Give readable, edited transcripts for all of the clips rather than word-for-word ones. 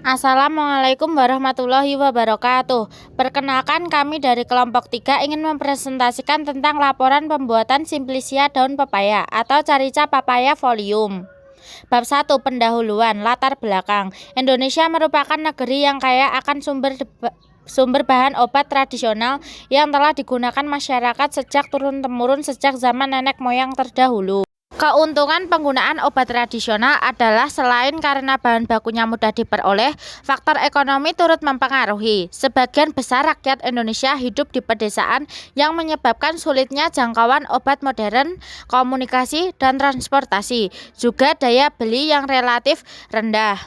Assalamualaikum warahmatullahi wabarakatuh. Perkenalkan, kami dari kelompok 3 ingin mempresentasikan tentang laporan pembuatan Simplicia daun pepaya atau Carica papaya folium. Bab 1. Pendahuluan. Latar belakang. Indonesia merupakan negeri yang kaya akan sumber bahan obat tradisional yang telah digunakan masyarakat sejak turun-temurun sejak zaman nenek moyang terdahulu. Keuntungan penggunaan obat tradisional adalah selain karena bahan bakunya mudah diperoleh, faktor ekonomi turut mempengaruhi. Sebagian besar rakyat Indonesia hidup di pedesaan yang menyebabkan sulitnya jangkauan obat modern, komunikasi, dan transportasi, juga daya beli yang relatif rendah.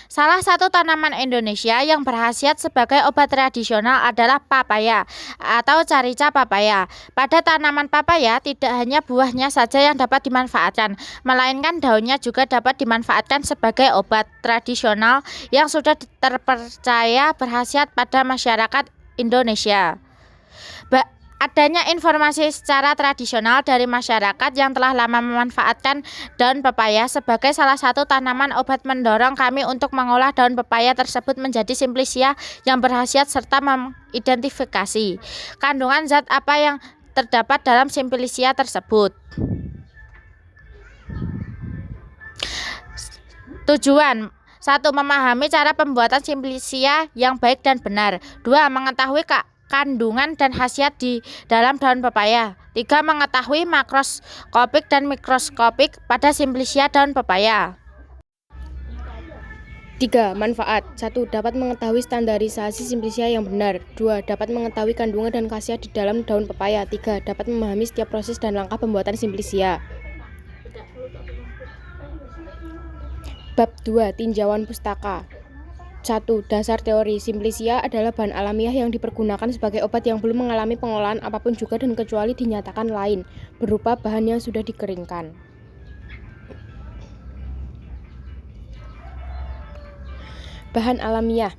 Salah satu tanaman Indonesia yang berkhasiat sebagai obat tradisional adalah papaya atau Carica papaya. Pada tanaman papaya tidak hanya buahnya saja yang dapat dimanfaatkan, melainkan daunnya juga dapat dimanfaatkan sebagai obat tradisional yang sudah terpercaya berkhasiat pada masyarakat Indonesia. Adanya informasi secara tradisional dari masyarakat yang telah lama memanfaatkan daun pepaya sebagai salah satu tanaman obat mendorong kami untuk mengolah daun pepaya tersebut menjadi Simplicia yang berkhasiat serta mengidentifikasi kandungan zat apa yang terdapat dalam Simplicia tersebut. Tujuan: 1. Memahami cara pembuatan Simplicia yang baik dan benar. 2. Mengetahui kandungan dan khasiat di dalam daun pepaya. 3. Mengetahui makroskopik dan mikroskopik pada Simplicia daun pepaya. 3. Manfaat. 1. Dapat mengetahui standarisasi Simplicia yang benar. 2. Dapat mengetahui kandungan dan khasiat di dalam daun pepaya. 3. Dapat memahami setiap proses dan langkah pembuatan Simplicia. Bab 2. Tinjauan pustaka. 1. Dasar teori. Simplicia adalah bahan alamiah yang dipergunakan sebagai obat yang belum mengalami pengolahan apapun juga dan kecuali dinyatakan lain, berupa bahan yang sudah dikeringkan. Bahan alamiah.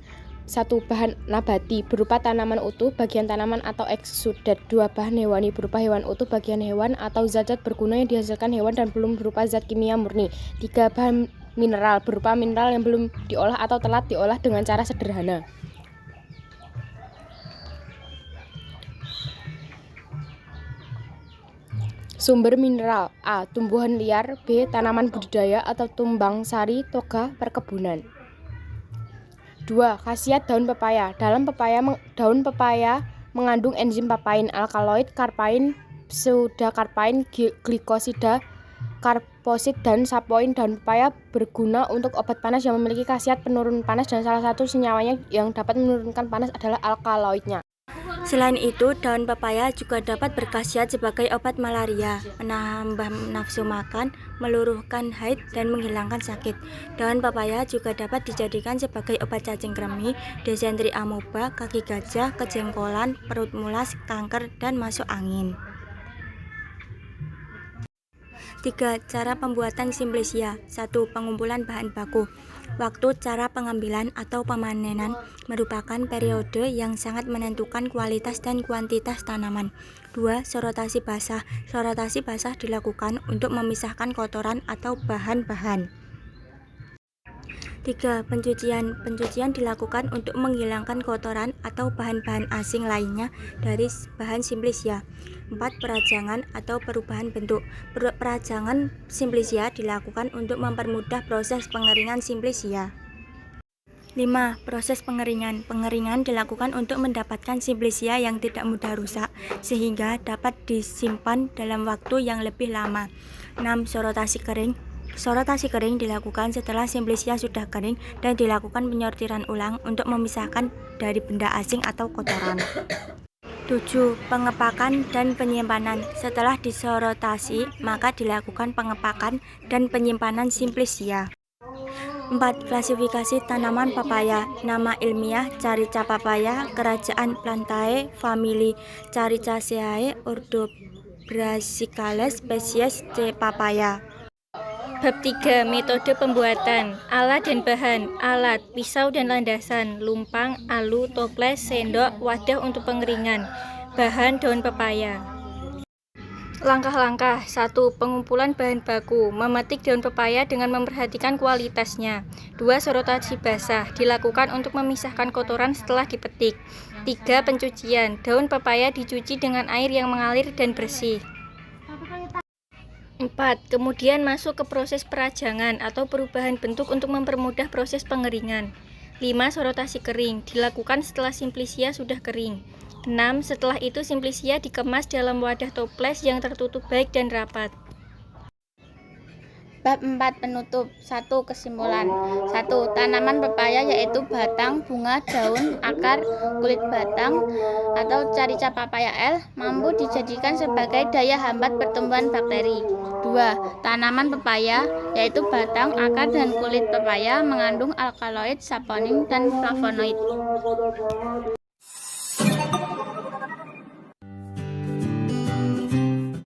1. Bahan nabati berupa tanaman utuh, bagian tanaman atau eksudat. 2. Bahan hewani berupa hewan utuh, bagian hewan atau zat-zat berguna yang dihasilkan hewan dan belum berupa zat kimia murni. 3. Bahan mineral berupa mineral yang belum diolah atau telah diolah dengan cara sederhana. Sumber mineral: A. Tumbuhan liar. B. Tanaman budidaya atau tumbang sari toga perkebunan. 2. Khasiat daun pepaya. Daun pepaya mengandung enzim papain, alkaloid, karpain, pseudakarpain, glikosida, karposid, dan sapoin. Daun pepaya berguna untuk obat panas yang memiliki khasiat penurun panas dan salah satu senyawanya yang dapat menurunkan panas adalah alkaloidnya. Selain itu, daun pepaya juga dapat berkhasiat sebagai obat malaria, menambah nafsu makan, meluruhkan haid, dan menghilangkan sakit. Daun pepaya juga dapat dijadikan sebagai obat cacing kremi, disentri amoeba, kaki gajah, kejengkolan, perut mulas, kanker, dan masuk angin. 3. Cara pembuatan Simplicia. 1. Pengumpulan bahan baku. Waktu cara pengambilan atau pemanenan merupakan periode yang sangat menentukan kualitas dan kuantitas tanaman. 2. Sorotasi basah. Sorotasi basah dilakukan untuk memisahkan kotoran atau bahan-bahan. 3. Pencucian. Pencucian dilakukan untuk menghilangkan kotoran atau bahan-bahan asing lainnya dari bahan Simplicia. 4. Perajangan atau perubahan bentuk. Perajangan Simplicia dilakukan untuk mempermudah proses pengeringan Simplicia. 5. Proses pengeringan. Pengeringan dilakukan untuk mendapatkan Simplicia yang tidak mudah rusak sehingga dapat disimpan dalam waktu yang lebih lama. 6. Sorotasi kering. Sorotasi kering dilakukan setelah Simplicia sudah kering dan dilakukan penyortiran ulang untuk memisahkan dari benda asing atau kotoran. 7. Pengepakan dan penyimpanan. Setelah disorotasi, maka dilakukan pengepakan dan penyimpanan Simplicia. 4. Klasifikasi tanaman papaya. Nama ilmiah Carica papaya, kerajaan Plantae, famili Caricaceae, ordo Brassicales, spesies C. papaya. Bab 3. Metode pembuatan. Alat dan bahan. Alat: pisau dan landasan, lumpang, alu, toples, sendok, wadah untuk pengeringan. Bahan: daun pepaya. Langkah-langkah 1. Pengumpulan bahan baku. Memetik daun pepaya dengan memperhatikan kualitasnya. 2. Sorotasi basah. Dilakukan untuk memisahkan kotoran setelah dipetik. 3. Pencucian. Daun pepaya dicuci dengan air yang mengalir dan bersih. 4. Kemudian masuk ke proses perajangan atau perubahan bentuk untuk mempermudah proses pengeringan. 5. Sorotasi kering. Dilakukan setelah simplisia sudah kering. 6. Setelah itu simplisia dikemas dalam wadah toples yang tertutup baik dan rapat. Bab 4 penutup. 1. Kesimpulan. 1. Tanaman pepaya yaitu batang, bunga, daun, akar, kulit batang atau carica papaya L mampu dijadikan sebagai daya hambat pertumbuhan bakteri. 2. Tanaman pepaya yaitu batang, akar, dan kulit pepaya mengandung alkaloid, saponin, dan flavonoid.